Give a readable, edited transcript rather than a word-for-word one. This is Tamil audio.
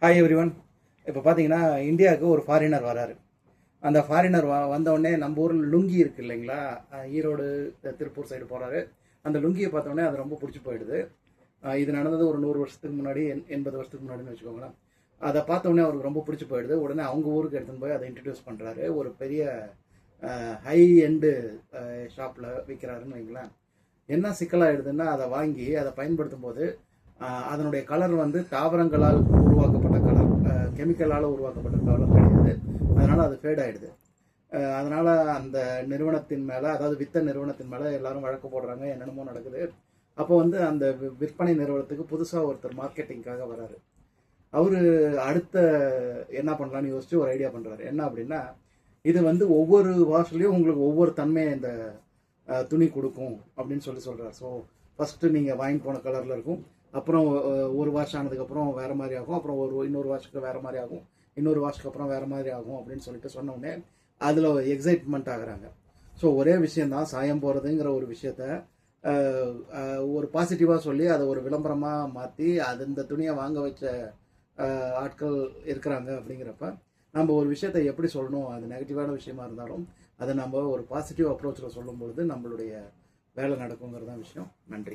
Hi everyone. இப்போ பார்த்தீங்கன்னா இந்தியாவுக்கு ஒரு ஃபாரினர் வராரு. அந்த ஃபாரினர் வந்தவுடனே நம்ம ஊரில் லுங்கி இருக்குது இல்லைங்களா, ஈரோடு திருப்பூர் சைடு போகிறாரு. அந்த லுங்கியை பார்த்தோன்னே அது ரொம்ப பிடிச்சி போயிடுது. இது நடந்தது ஒரு 100 வருஷத்துக்கு முன்னாடி, 80 வருஷத்துக்கு முன்னாடின்னு வச்சுக்கோங்களேன். அதை பார்த்தோன்னே அவருக்கு ரொம்ப பிடிச்சி போயிடுது. உடனே அவங்க ஊருக்கு எடுத்துன்னு போய் அதை இன்ட்ரடியூஸ் பண்ணுறாரு. ஒரு பெரிய ஹை எண்டு ஷாப்பில் விற்கிறாருன்னு வைங்களேன். என்ன சிக்கலாகிடுதுன்னா, அதை வாங்கி அதை பயன்படுத்தும் போது அதனுடைய கலர் வந்து தாவரங்களால் உருவாக்கப்பட்ட கலர், கெமிக்கலால் உருவாக்கப்பட்ட கலர் கிடையாது. அதனால் அது ஃபேட் ஆகிடுது. அதனால் அந்த நிறுவனத்தின் மேலே, அதாவது வித்த நிறுவனத்தின் மேலே எல்லாரும் வழக்கு போடுறாங்க, என்னென்னமோ நடக்குது. அப்போ வந்து அந்த விற்பனை நிறுவனத்துக்கு புதுசாக ஒருத்தர் மார்க்கெட்டிங்காக வராரு. அவர் அடுத்த என்ன பண்ணலான்னு யோசிச்சு ஒரு ஐடியா பண்ணுறாரு. என்ன அப்படின்னா, இது வந்து ஒவ்வொரு வாஷ்லேயும் உங்களுக்கு ஒவ்வொரு தன்மையை இந்த துணி கொடுக்கும் அப்படின்னு சொல்கிறார். ஸோ ஃபஸ்ட்டு நீங்கள் வாங்கி போன கலரில் இருக்கும், அப்புறம் ஒரு வாஷ் ஆனதுக்கப்புறம் வேறு மாதிரி ஆகும், அப்புறம் இன்னொரு வாஷுக்கு வேறு மாதிரி ஆகும், இன்னொரு வாஷ்க்கு அப்புறம் வேறு மாதிரி ஆகும் அப்படின்னு சொல்லிட்டு சொன்னோடனே அதில் எக்ஸைட்மெண்ட் ஆகுறாங்க. ஸோ ஒரே விஷயந்தான், சாயம் போகிறதுங்கிற ஒரு விஷயத்த ஒரு பாசிட்டிவாக சொல்லி அதை ஒரு விளம்பரமாக மாற்றி அது இந்த துணியை வாங்க வச்ச ஆட்கள் இருக்கிறாங்க. அப்படிங்கிறப்ப நம்ம ஒரு விஷயத்தை எப்படி சொல்லணும், அது நெகட்டிவான விஷயமா இருந்தாலும் அதை நம்ம ஒரு பாசிட்டிவ் அப்ரோச்சில் சொல்லும் பொழுது நம்மளுடைய வேலை நடக்குங்கிறது தான் விஷயம். நன்றி.